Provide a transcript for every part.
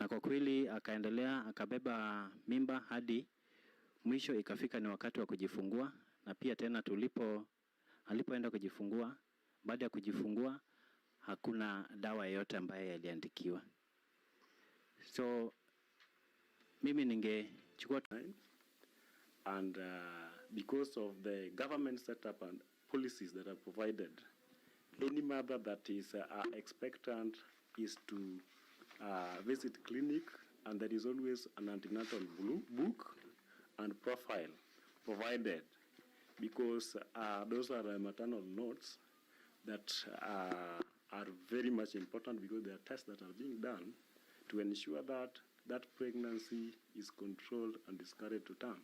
na kwa kweli akaendelea akabeba mimba hadi mwisho ikafika ni wakati wa kujifungua. Na pia tena alipoenda kujifungua, baada ya kujifungua hakuna dawa yoyote ambayo yaliandikiwa. So mimi ningechukua and because of the government setup and policies that are provided, any mother that is expectant is to visit clinic, and there is always an antenatal book and profile provided, because those are maternal notes that are very much important, because there are tests that are being done to ensure that that pregnancy is controlled and is carried to term.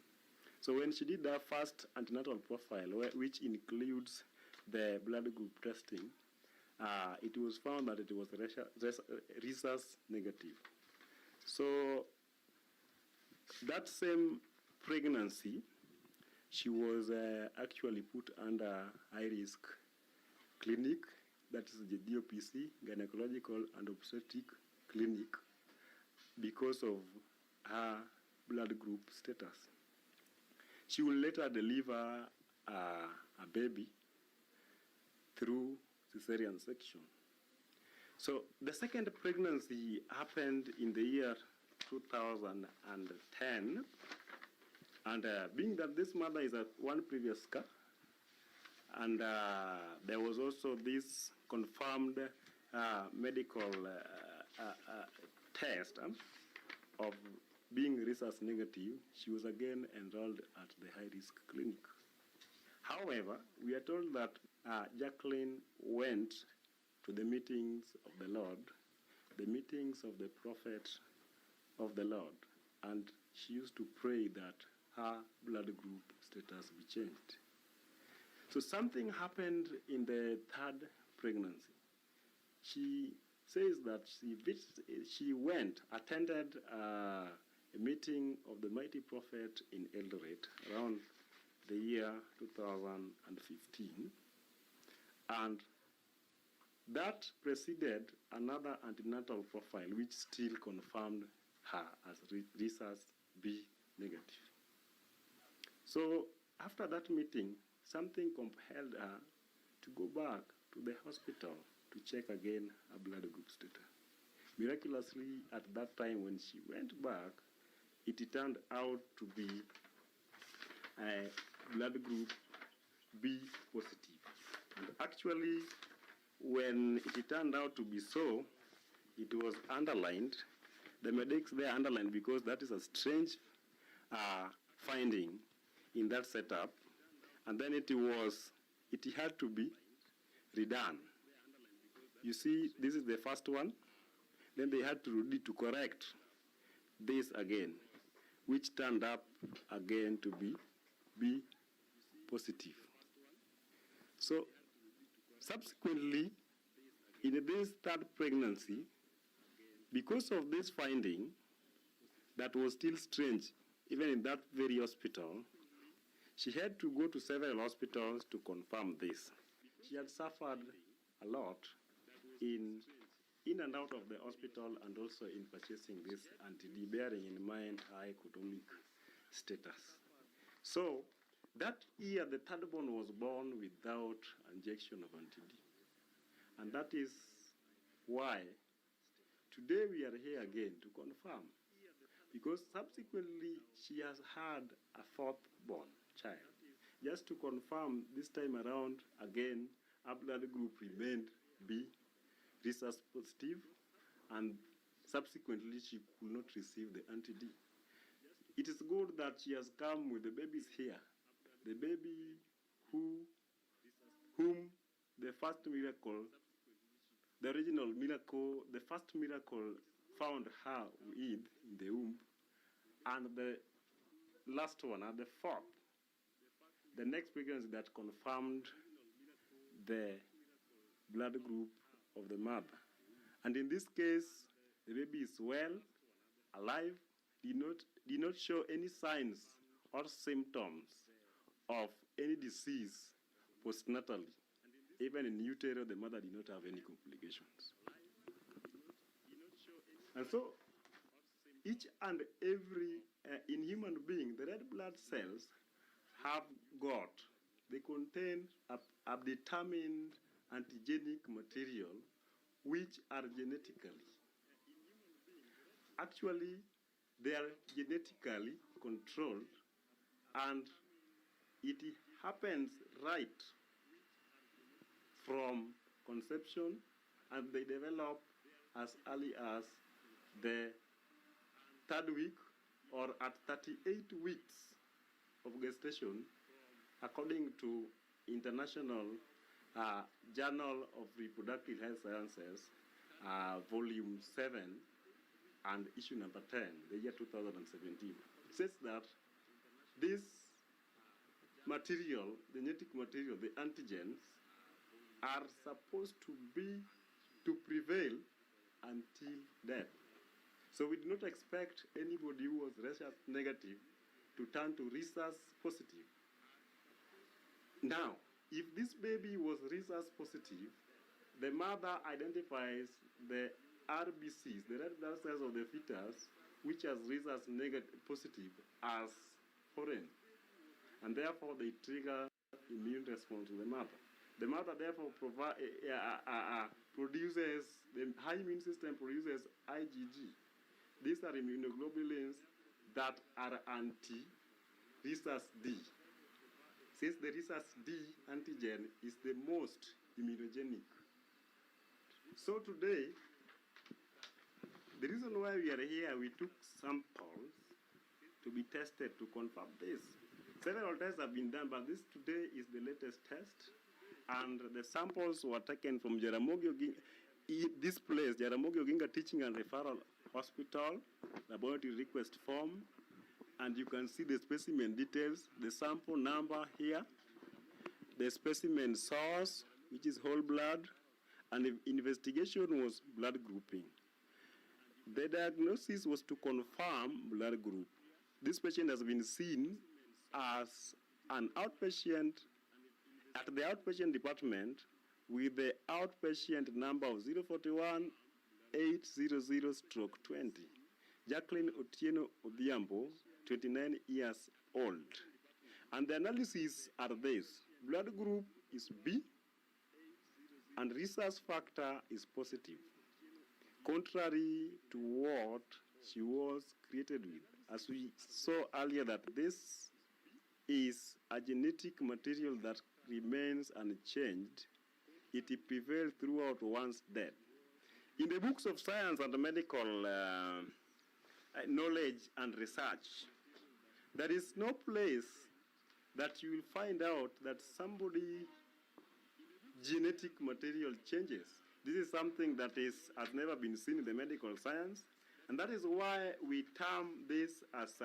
So when she did her first antenatal profile, which includes the blood group testing, it was found that it was rhesus negative. So that same pregnancy, she was actually put under high-risk clinic, that is the DOPC, gynecological and obstetric clinic, because of her blood group status. She will later deliver a baby through cesarean section. So the second pregnancy happened in the year 2010, and being that this mother is at one previous car, and there was also this confirmed medical test of being rhesus negative, she was again enrolled at the high-risk clinic. However, we are told that Jacqueline went to the meetings of the Lord, the meetings of the prophet of the Lord, and she used to pray that her blood group status be changed. So something happened in the third pregnancy. She says that she attended a meeting of the mighty prophet in Eldoret around the year 2015, and that preceded another antenatal profile which still confirmed her as rhesus B negative. So after that meeting, something compelled her to go back to the hospital to check again her blood group status. Miraculously, at that time when she went back, it turned out to be a blood group B positive. And actually, when it turned out to be so, it was underlined. The medics there underlined because that is a strange finding in that setup, and then it had to be redone. You see, this is the first one. Then they had to correct this again, which turned up again to be B positive. So subsequently, in this third pregnancy, because of this finding that was still strange, even in that very hospital, she had to go to several hospitals to confirm this. She had suffered a lot in and out of the hospital, and also in purchasing this anti-D, bearing in mind her economic status. So that year, the third born was born without injection of anti-D. And that is why today we are here again to confirm, because subsequently she has had a fourth born child. Just to confirm, this time around, again, her blood group remained B, rhesus positive, and subsequently she could not receive the anti-D. It is good that she has come with the babies here. The baby whom the first miracle, the original miracle, the first miracle found her with in the womb, and the last one, and the fourth, the next pregnancy that confirmed the blood group of the mother. And in this case, the baby is well, alive, did not show any signs or symptoms of any disease postnatally. Even in utero, the mother did not have any complications. And so, each and every, in human being, the red blood cells have got, they contain a determined antigenic material which are genetically. Actually, they are genetically controlled, and it happens right from conception, and they develop as early as the 3rd week or at 38 weeks of gestation, according to International Journal of Reproductive Health Sciences, Volume 7 and issue number 10, the year 2017. It says that this material, the genetic material, the antigens, are supposed to prevail until death. So we do not expect anybody who was rhesus negative to turn to rhesus positive. Now, if this baby was rhesus positive, the mother identifies the RBCs, the red blood cells of the fetus, which has rhesus negative positive, as foreign. And therefore, they trigger immune response to the mother. The mother therefore produces, the high immune system produces IgG. These are immunoglobulins that are anti-rhesus D. Since the rhesus D antigen is the most immunogenic. So today, the reason why we are here, we took samples to be tested to confirm this. Several tests have been done, but this today is the latest test. And the samples were taken from Jaramogi Oginga, this place, Jaramogi Oginga Teaching and Referral Hospital, laboratory request form, and you can see the specimen details, the sample number here, the specimen source, which is whole blood, and the investigation was blood grouping. The diagnosis was to confirm blood group. This patient has been seen as an outpatient at the outpatient department with the outpatient number of 041-800/20. Jacqueline Otieno Odhiambo, 29 years old. And the analyses are this. Blood group is B, and rhesus factor is positive, contrary to what she was created with. As we saw earlier, that this is a genetic material that remains unchanged. It prevails throughout one's death. In the books of science and medical knowledge and research, there is no place that you will find out that somebody's genetic material changes. This is something that has never been seen in the medical science, and that is why we term this as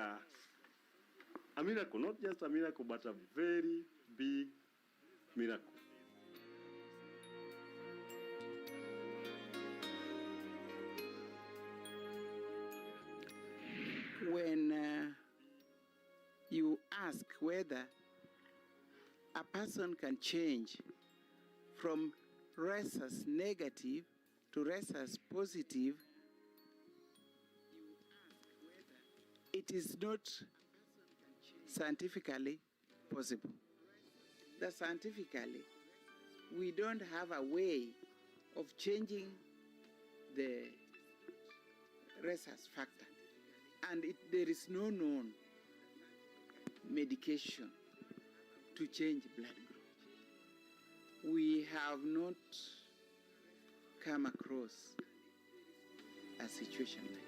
a miracle, not just a miracle, but a very big miracle. When you ask whether a person can change from rhesus negative to rhesus positive, it is not scientifically possible. That scientifically, we don't have a way of changing the rhesus factor. And there is no known medication to change blood group. We have not come across a situation like that.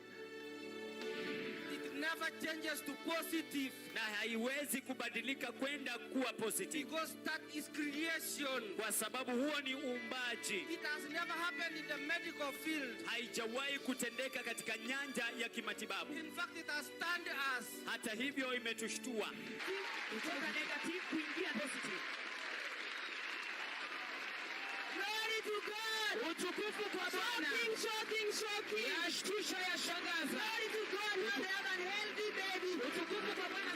It never changes to positive. Na haiwezi kubadilika kwenda kuwa positive. Because that is creation. Kwa sababu huo ni uumbaji. It has never happened in the medical field. Haijawahi kutendeka katika nyanja ya kimatibabu. In fact, it has stunned us. Hata hivyo imetushtua. Kutoka negative kuingia positive. Glory to God. Utukufu kwa Bwana. Shocking. Yashtusha, yashangaza. Glory to God. Now they have a healthy baby. Utukufu kwa Bwana.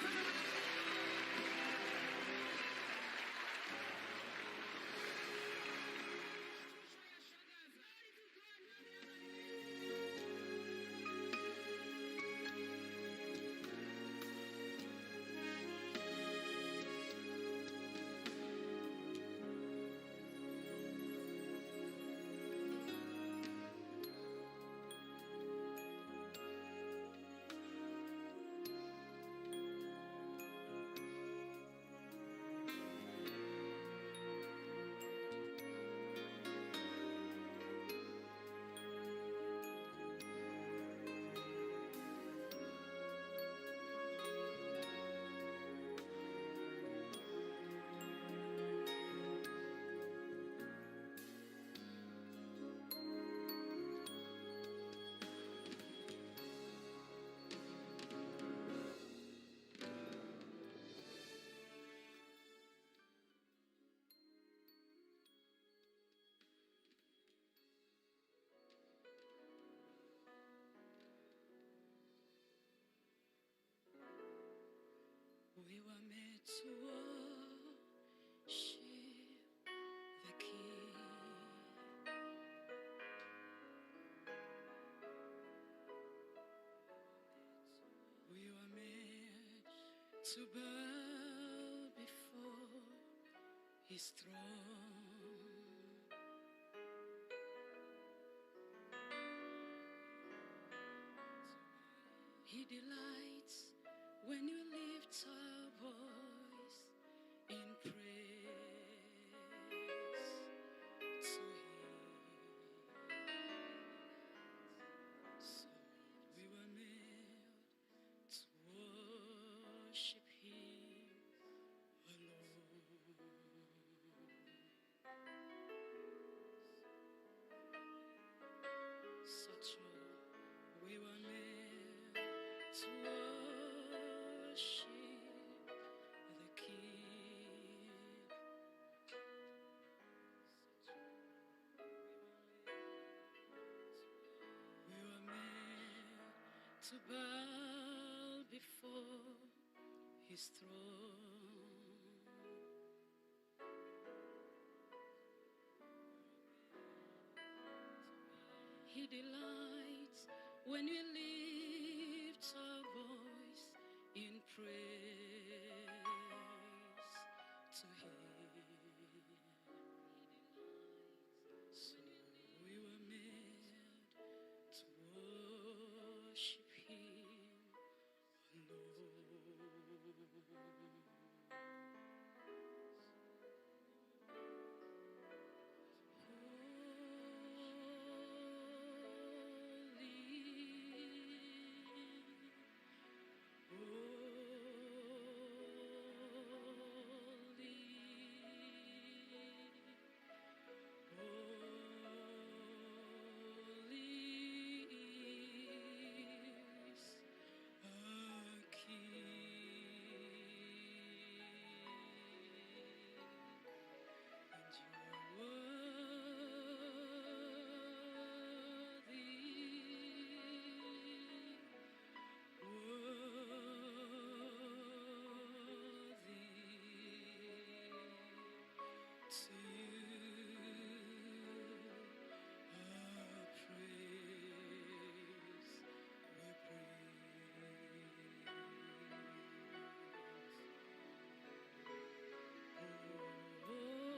to bow before his throne. He delights when you lift our voice in praise to him. So we were made to worship him alone. So true, we were made to worship the King. We were made to bow before his throne. He delights when we lift our voice in praise to him.